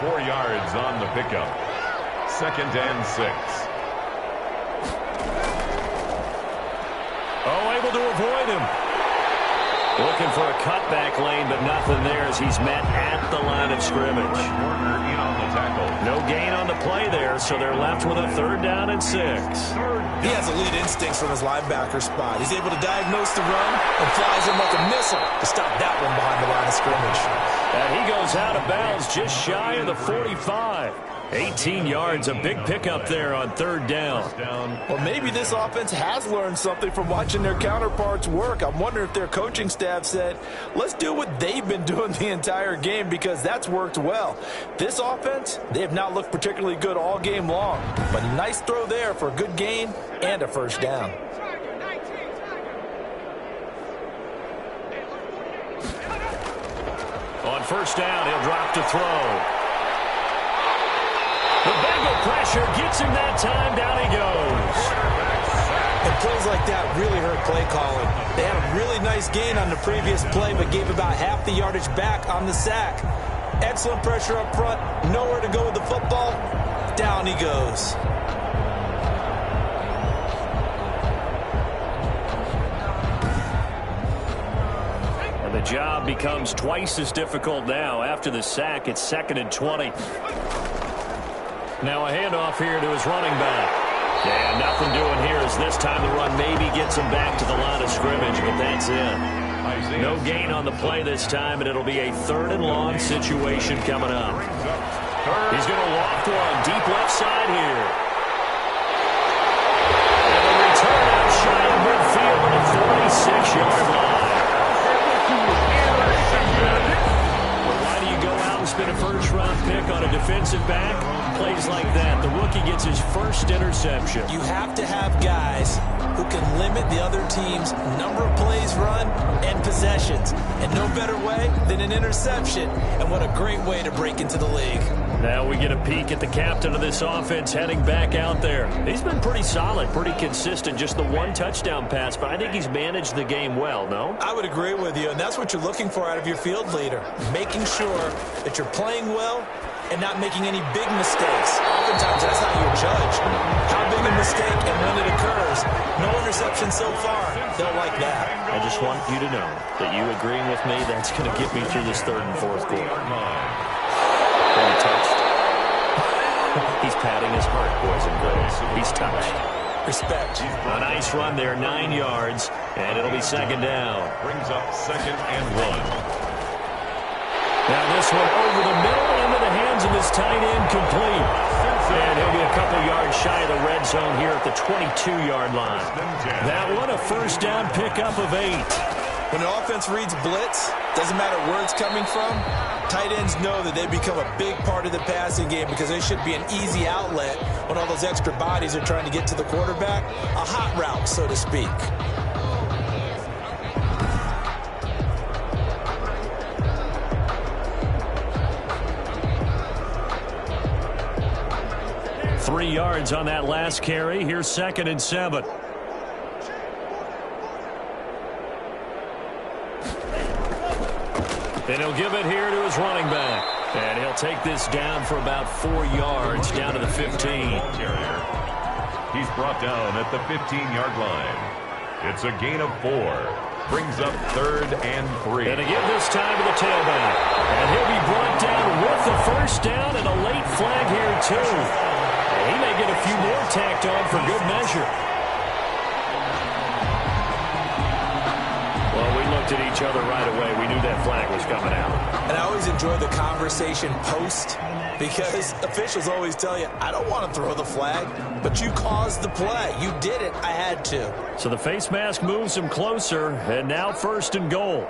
4 yards on the pickup. 2nd and 6. Oh, able to avoid him. Looking for a cutback lane, but nothing there as he's met at the line of scrimmage. Warner in on the tackle. No gain on the play there, so they're left with a 3rd down and 6. He has elite instincts from his linebacker spot. He's able to diagnose the run and flies in like a missile to stop that one behind the line of scrimmage. And he goes out of bounds just shy of the 45. 18 yards, a big pickup there on 3rd down. Well, maybe this offense has learned something from watching their counterparts work. I'm wondering if their coaching staff said, let's do what they've been doing the entire game because that's worked well. This offense, they have not looked particularly good all game long. But nice throw there for a good gain and a 1st down. On 1st down, he'll drop to throw. The Bengal pressure gets him that time. Down he goes. And plays like that really hurt play calling. They had a really nice gain on the previous play, but gave about half the yardage back on the sack. Excellent pressure up front. Nowhere to go with the football. Down he goes. And the job becomes twice as difficult now. After the sack, it's 2nd and 20. Now a handoff here to his running back. And nothing doing here as this time the run maybe gets him back to the line of scrimmage, but that's it. No gain on the play this time, and it'll be a 3rd and long situation coming up. He's going to loft one deep left side here. And a return out shy of midfield on a 46-yard line. Well, why do you go out and spend a 1st-round pick on a defensive back? Plays like that, the rookie gets his 1st interception. You have to have guys who can limit the other team's number of plays run and possessions. And no better way than an interception. And what a great way to break into the league. Now we get a peek at the captain of this offense heading back out there. He's been pretty solid, pretty consistent, just the 1 touchdown pass, but I think he's managed the game well, no? I would agree with you, and that's what you're looking for out of your field leader. Making sure that you're playing well and not making any big mistakes. Oftentimes, that's how you judge how big a mistake and when it occurs. No interception so far. They'll like that. I just want you to know that you agreeing with me, that's going to get me through this 3rd and 4th quarter. Very touched. He's patting his heart, boys and girls. He's touched. Respect. A nice run there, 9 yards, and it'll be 2nd down. Brings up 2nd and 1. Now this one over the middle into the hands of his tight end, complete. And he'll be a couple yards shy of the red zone here at the 22-yard line. That one a 1st down pickup of 8. When an offense reads blitz, doesn't matter where it's coming from, tight ends know that they become a big part of the passing game because they should be an easy outlet when all those extra bodies are trying to get to the quarterback. A hot route, so to speak. Three yards on that last carry. Here's 2nd and 7. And he'll give it here to his running back. And he'll take this down for about 4 yards down to the 15. He's brought down at the 15-yard line. It's a gain of 4. Brings up 3rd and 3. And again this time to the tailback. And he'll be brought down with the 1st down and a late flag here too. And he may get a few more tacked on for good measure. Well, we looked at each other right away. We knew that flag was coming out. And I always enjoy the conversation post because officials always tell you, I don't want to throw the flag, but you caused the play. You did it. I had to. So the face mask moves him closer, and now 1st and goal.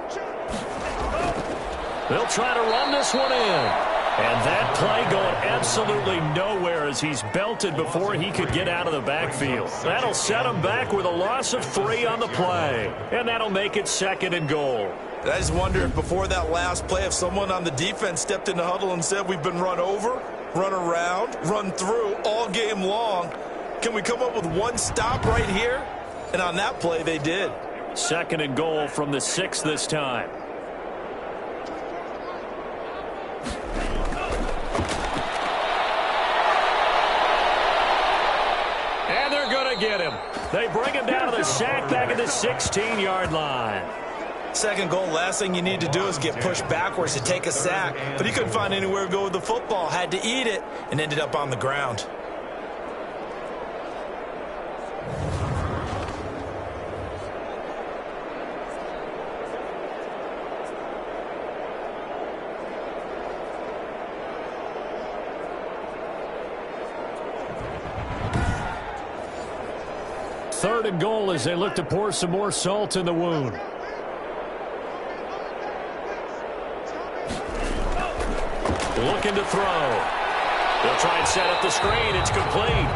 They'll try to run this one in. And that play going absolutely nowhere as he's belted before he could get out of the backfield. That'll set him back with a loss of 3 on the play. And that'll make it 2nd and goal. And I just wonder if before that last play, if someone on the defense stepped in the huddle and said, we've been run over, run around, run through all game long. Can we come up with one stop right here? And on that play, they did. 2nd and goal from the 6 this time. And they're going to get him. They bring him down to the sack back at the 16-yard line. 2nd goal, last thing you need to do is get pushed backwards to take a sack. But he couldn't find anywhere to go with the football. Had to eat it and ended up on the ground. Third and goal as they look to pour some more salt in the wound. Looking to throw. They'll try and set up the screen. It's complete.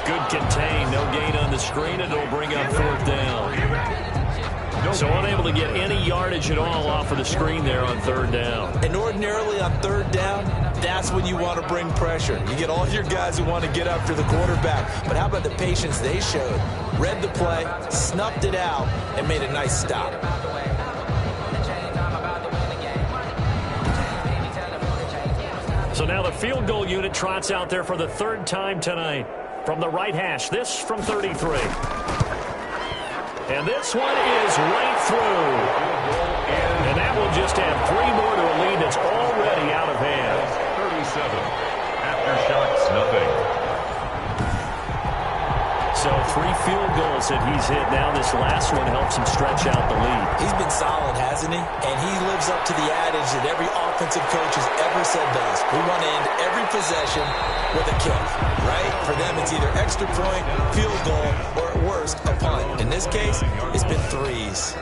Good contain. No gain on the screen, and it'll bring up 4th down. So unable to get any yardage at all off of the screen there on 3rd down. And ordinarily on 3rd down, that's when you want to bring pressure. You get all your guys who want to get after the quarterback. But how about the patience they showed? Read the play, snuffed it out, and made a nice stop. So now the field goal unit trots out there for the 3rd time tonight. From the right hash, this from 33. And this one is right through. And that will just add 3 more to a lead that's already out of hand. 37. Aftershocks, nothing. So 3 field goals that he's hit now. This last one helps him stretch out the lead. He's been solid, hasn't he? And he lives up to the adage that every offensive coach has ever said to us. We want to end every possession with a kick, right? For them, it's either extra point, field goal, or at worst, a punt. In this case, it's been 3s.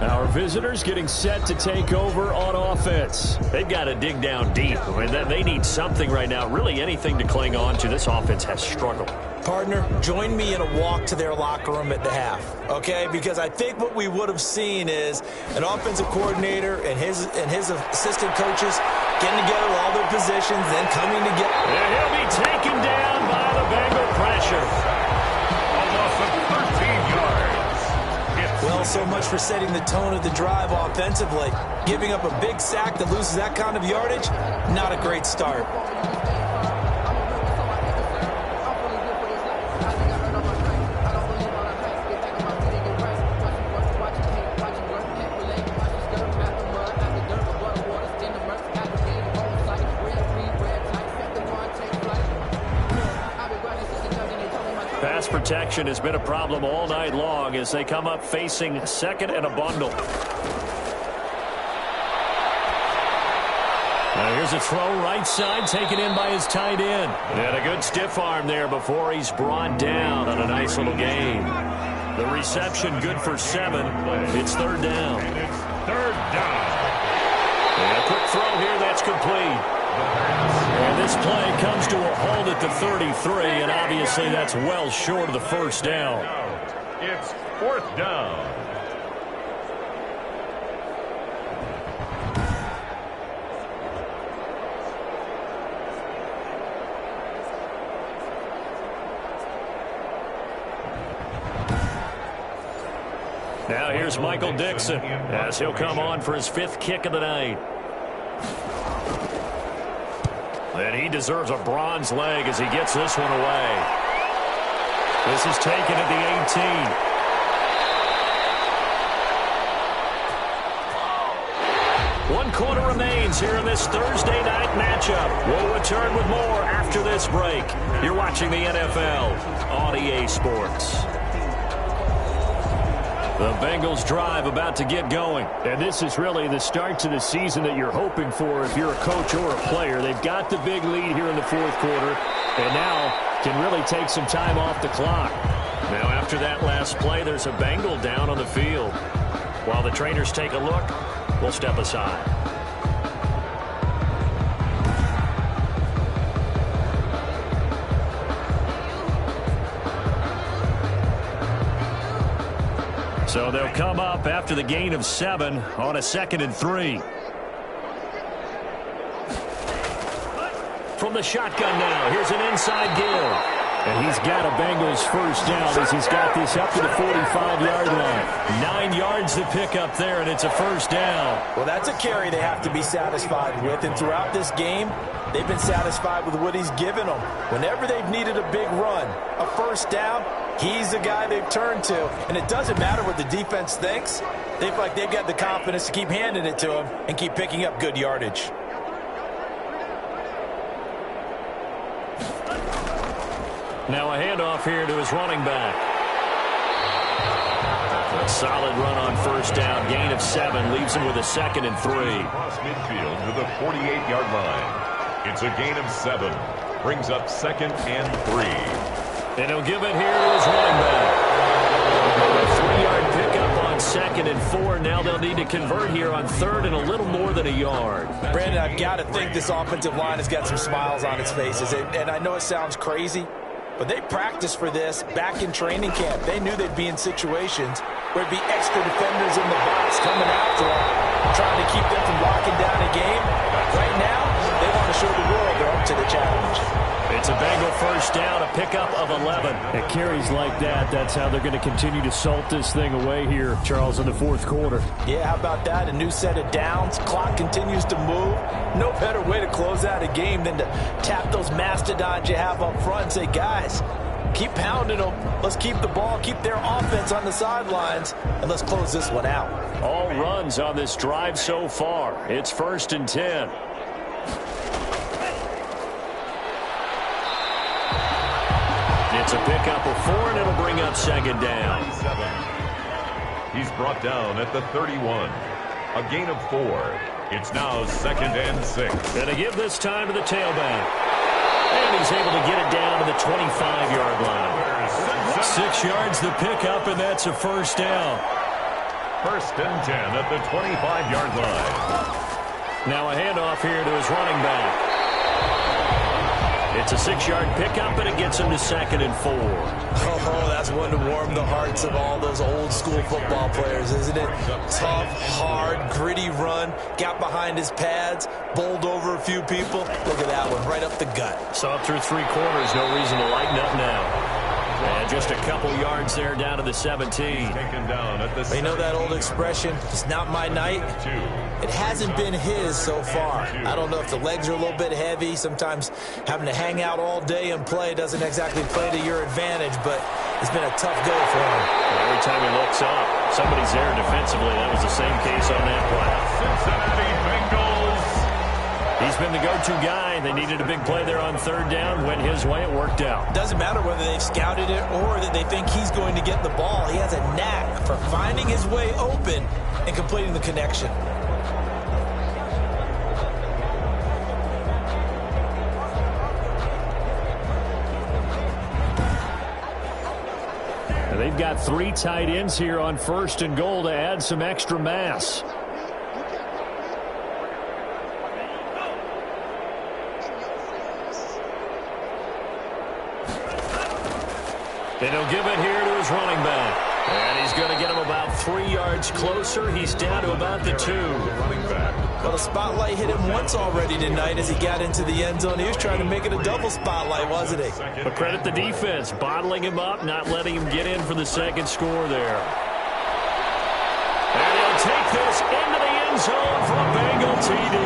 Our visitors getting set to take over on offense. They've got to dig down deep. I mean, they need something right now, really anything to cling on to. This offense has struggled. Partner, join me in a walk to their locker room at the half, okay? Because I think what we would have seen is an offensive coordinator and his assistant coaches getting together with all their positions, then coming together. And he'll be taken down by the Bengal pressure. A loss of 13 yards. Well, so much for setting the tone of the drive offensively. Giving up a big sack that loses that kind of yardage, not a great start. Pass protection has been a problem all night long as they come up facing 2nd and a bundle. Now here's a throw right side taken in by his tight end. And a good stiff arm there before he's brought down on a nice little gain. The reception good for 7. It's 3rd down. Third down. And a quick throw here that's complete. And this play comes to a halt at the 33, and obviously that's well short of the 1st down. It's 4th down. Now here's Michael Dixon as he'll come on for his 5th kick of the night. And he deserves a bronze leg as he gets this one away. This is taken at the 18. 1 quarter remains here in this Thursday night matchup. We'll return with more after this break. You're watching the NFL on EA Sports. The Bengals drive about to get going. And this is really the start to the season that you're hoping for if you're a coach or a player. They've got the big lead here in the 4th quarter and now can really take some time off the clock. Now after that last play, there's a Bengal down on the field. While the trainers take a look, we'll step aside. So they'll come up after the gain of 7 on a 2nd and 3. From the shotgun now, here's an inside give. And he's got a Bengals first down as he's got this up to the 45-yard line. 9 yards to pick up there, and it's a first down. Well, that's a carry they have to be satisfied with. And throughout this game, they've been satisfied with what he's given them. Whenever they've needed a big run, a first down, he's the guy they've turned to. And it doesn't matter what the defense thinks. They feel like they've got the confidence to keep handing it to him and keep picking up good yardage. Now a handoff here to his running back. A solid run on first down. Gain of 7 leaves him with a 2nd and 3. Across midfield to the 48-yard line. It's a gain of 7. Brings up 2nd and 3. And he'll give it here to his running back. A 3-yard pickup on 2nd and 4. Now they'll need to convert here on 3rd and a little more than a yard. Brandon, I've got to think this offensive line has got some smiles on its faces. And I know it sounds crazy, but they practiced for this back in training camp. They knew they'd be in situations where it'd be extra defenders in the box coming after them, trying to keep them from locking down a game. Right now, they want to show the world they're up to the challenge. It's a Bengal first down, a pickup of 11. At carries like that, that's how they're going to continue to salt this thing away here, Charles, in the 4th quarter. Yeah, how about that? A new set of downs. Clock continues to move. No better way to close out a game than to tap those mastodons you have up front and say, guys, keep pounding them. Let's keep the ball, keep their offense on the sidelines, and let's close this one out. All runs on this drive so far. It's 1st and 10. It's a pickup of 4, and it'll bring up 2nd down. He's brought down at the 31. A gain of 4. It's now 2nd and 6. And to give this time to the tailback. And he's able to get it down to the 25-yard line. 6 yards to pick up, and that's a first down. 1st and 10 at the 25-yard line. Now a handoff here to his running back. It's a 6-yard pickup, and it gets him to 2nd and 4. Oh, that's one to warm the hearts of all those old-school football players, isn't it? Tough, hard, gritty run. Got behind his pads, bowled over a few people. Look at that one, right up the gut. Saw it through 3 quarters. No reason to lighten up now. And just a couple yards there down to the 17. Taken down at the you know that old expression, it's not my night? It hasn't been his so far. I don't know if the legs are a little bit heavy. Sometimes having to hang out all day and play doesn't exactly play to your advantage, but it's been a tough go for him. Every time he looks up, somebody's there defensively. That was the same case on that play. Cincinnati Bengals. He's been the go-to guy. They needed a big play there on 3rd down. Went his way. It worked out. Doesn't matter whether they've scouted it or that they think he's going to get the ball. He has a knack for finding his way open and completing the connection. They've got 3 tight ends here on 1st and goal to add some extra mass. And he'll give it here to his running back. And he's going to get him about 3 yards closer. He's down to about the 2. Running back. Well, the spotlight hit him once already tonight as he got into the end zone. He was trying to make it a double spotlight, wasn't he? But credit the defense, bottling him up, not letting him get in for the 2nd score there. And he'll take this into the end zone for a Bengal TD.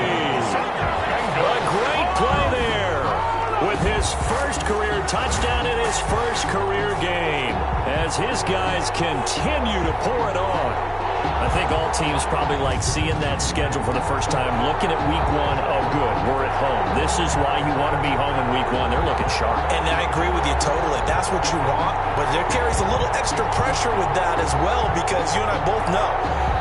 A great play there with his first career touchdown in his first career game as his guys continue to pour it on. I think all teams probably like seeing that schedule for the first time, looking at week 1. Oh, good, we're at home. This is why you want to be home in week 1. They're looking sharp. And I agree with you totally. That's what you want. But there carries a little extra pressure with that as well because you and I both know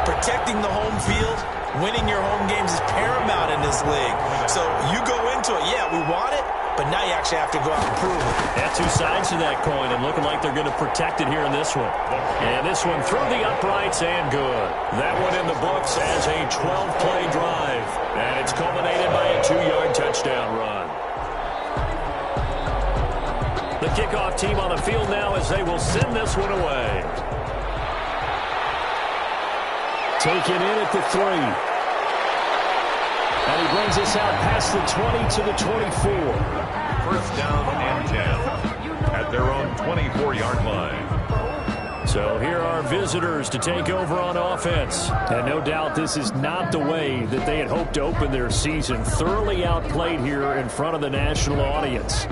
protecting the home field, winning your home games is paramount in this league. So you go into it, yeah, we want it, but now you actually have to go out and prove it. Yeah, 2 sides to that coin, and looking like they're going to protect it here in this one. And this one through the uprights and good. That one in the books as a 12-play drive. And it's culminated by a 2-yard touchdown run. The kickoff team on the field now as they will send this one away. Taken in at the 3. And he brings us out past the 20 to the 24. First down and 10 at their own 24-yard line. So here are visitors to take over on offense. And no doubt this is not the way that they had hoped to open their season. Thoroughly outplayed here in front of the national audience.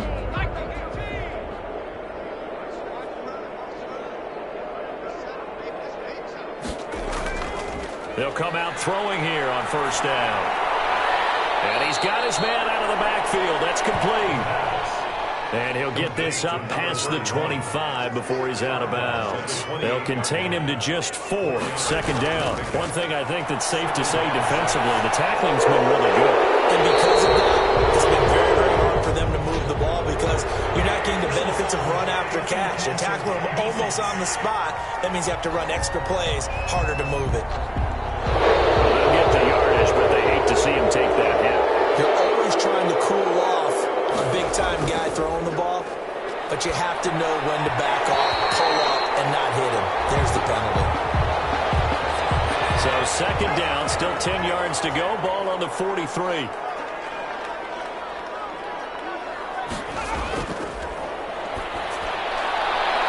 They'll come out throwing here on first down. And he's got his man out of the backfield. That's complete. And he'll get this up past the 25 before he's out of bounds. They'll contain him to just 4. Second down. One thing I think that's safe to say defensively, the tackling's been really good. And because of that, it's been very, very hard for them to move the ball because you're not getting the benefits of run after catch. They tackle him almost on the spot. That means you have to run extra plays, harder to move it. They'll get the yardage, but they hate to see him take that hit. You're always trying to cool off a big-time guy throwing the ball, but you have to know when to back off, pull up, and not hit him. There's the penalty. So second down, still 10 yards to go. Ball on the 43.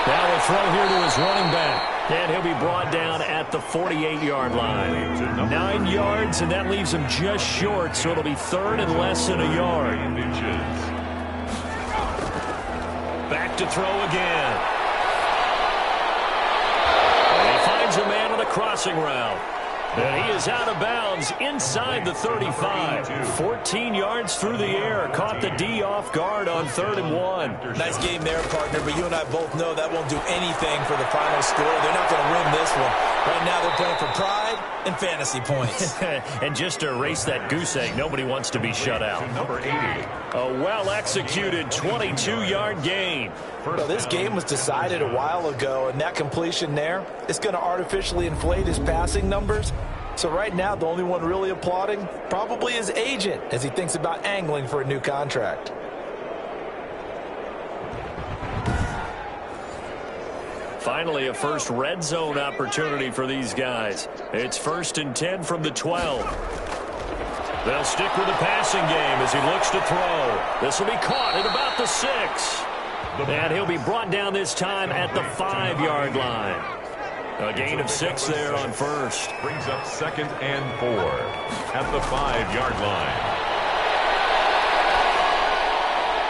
Now we'll throw here to his running back. And he'll be brought down at the 48-yard line. 9 yards, and that leaves him just short, so it'll be third and less than a yard. Back to throw again. And he finds a man on the crossing route. And he is out of bounds inside the 35. 14 yards through the air. Caught the D off guard on 3rd and 1. Nice game there, partner, but you and I both know that won't do anything for the final score. They're not going to win this one. Right now they're playing for pride and fantasy points. And just to erase that goose egg, nobody wants to be shut out. Number 80. A well-executed 22-yard gain. Well, this game was decided a while ago, and that completion there is going to artificially inflate his passing numbers. So right now, the only one really applauding probably his agent as he thinks about angling for a new contract. Finally, a first red zone opportunity for these guys. It's 1st and 10 from the 12. They'll stick with the passing game as he looks to throw. This will be caught at about the 6. And he'll be brought down this time at the 5-yard line. A gain of 6 there on first. Brings up 2nd and 4 at the 5-yard line.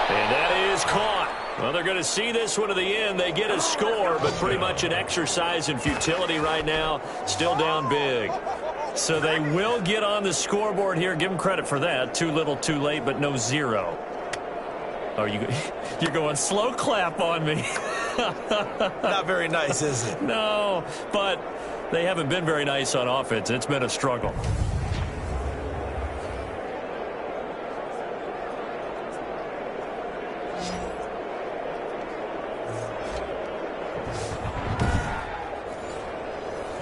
And that is caught. Well, they're going to see this one to the end. They get a score, but pretty much an exercise in futility right now. Still down big. So they will get on the scoreboard here. Give them credit for that. Too little, too late, but no 0. Oh, you're going slow clap on me. Not very nice, is it? No, but they haven't been very nice on offense. It's been a struggle.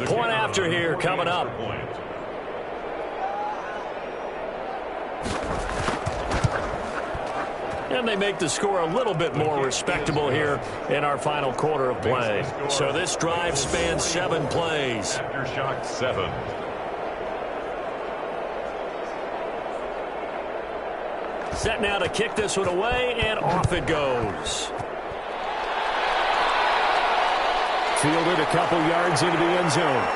Point after here coming up. And they make the score a little bit more respectable here in our final quarter of play. So this drive spans 7 plays. Aftershock 7. Set now to kick this one away, and off it goes. Fielded a couple yards into the end zone.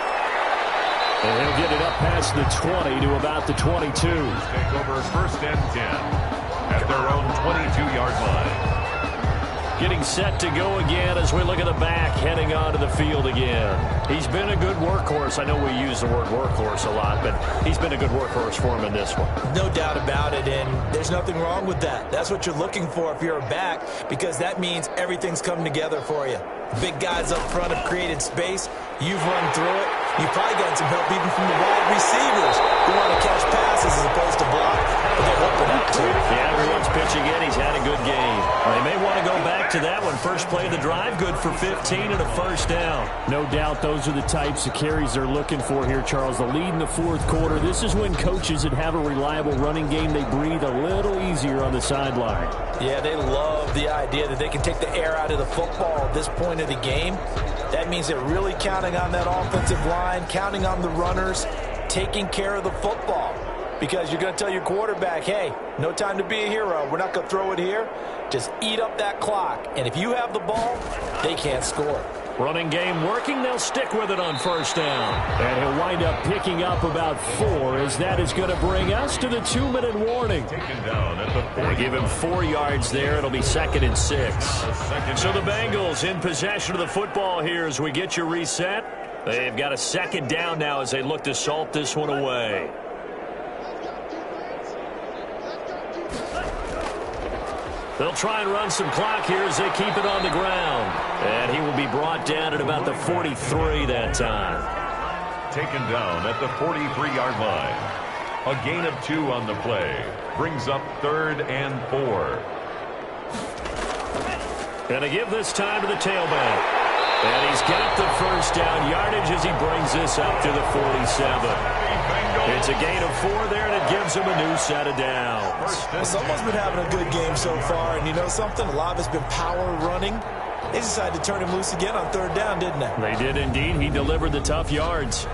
And he'll get it up past the 20 to about the 22. Take over 1st and 10. At their own 22-yard line. Getting set to go again as we look at the back heading onto the field again. He's been a good workhorse. I know we use the word workhorse a lot, but he's been a good workhorse for him in this one. No doubt about it, and there's nothing wrong with that. That's what you're looking for if you're a back, because that means everything's coming together for you. Big guys up front have created space. You've run through it. You've probably gotten some help even from the wide receivers who want to catch passes as opposed to block. But they're helping out too. Yeah, everyone's pitching in. He's had a good game. Well, they may want to go back to that one. First play of the drive, good for 15 and a first down. No doubt those are the types of carries they're looking for here, Charles. The lead in the 4th quarter. This is when coaches that have a reliable running game, they breathe a little easier on the sideline. Yeah, they love the idea that they can take the air out of the football at this point of the game. That means they're really counting on that offensive line, counting on the runners, taking care of the football. because you're going to tell your quarterback, hey, no time to be a hero. We're not going to throw it here. Just eat up that clock. And if you have the ball, they can't score. Running game working. They'll stick with it on first down. And he'll wind up picking up about 4 as that is going to bring us to the 2-minute warning. Taken down at the 40. They give him 4 yards there. It'll be 2nd and 6. So the Bengals in possession of the football here as we get you reset. They've got a 2nd down now as they look to salt this one away. They'll try and run some clock here as they keep it on the ground. And he will be brought down at about the 43 that time. Taken down at the 43-yard line. A gain of 2 on the play. Brings up 3rd and 4. Going to give this time to the tailback. And he's got the first down yardage as he brings this up to the 47. It's a gain of 4 there, and it gives him a new set of downs. Well, someone's been having a good game so far, and you know something? A lot of it's been power running. They decided to turn him loose again on 3rd down, didn't they? They did indeed. He delivered the tough yards.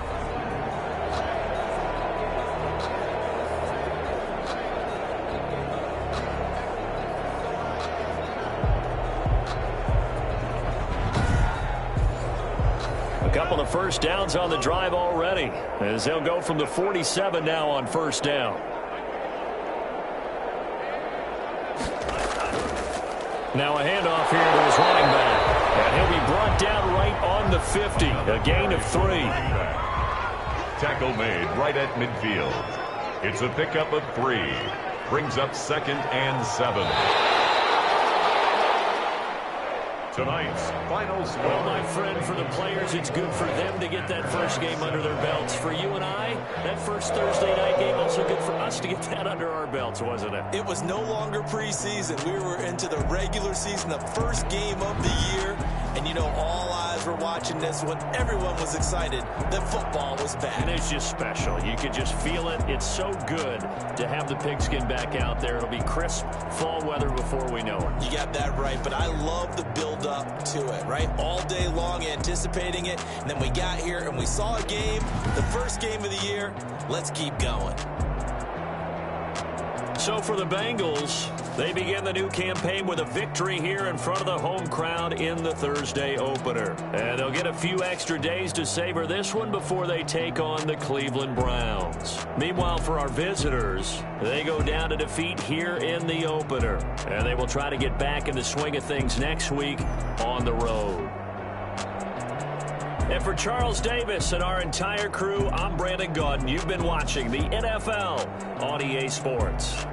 A couple of first downs on the drive already as they'll go from the 47 now on first down. Now a handoff here to his running back. And he'll be brought down right on the 50. A gain of 3. Tackle made right at midfield. It's a pickup of 3. Brings up 2nd and 7. Tonight's final score. Well, my friend, for the players, it's good for them to get that first game under their belts. For you and I, that first Thursday night game, also good for us to get that under our belts, wasn't it? It was no longer preseason. We were into the regular season, the first game of the year. And, you know, all eyes were watching this one. Everyone was excited that football was back. And it's just special. You could just feel it. It's so good to have the pigskin back out there. It'll be crisp fall weather before we know it. You got that right, but I love the build-up to it, right? All day long anticipating it, and then we got here and we saw a game, the first game of the year. Let's keep going. So for the Bengals, they begin the new campaign with a victory here in front of the home crowd in the Thursday opener. And they'll get a few extra days to savor this one before they take on the Cleveland Browns. Meanwhile, for our visitors, they go down to defeat here in the opener. And they will try to get back in the swing of things next week on the road. And for Charles Davis and our entire crew, I'm Brandon Gaudin. You've been watching the NFL on EA Sports.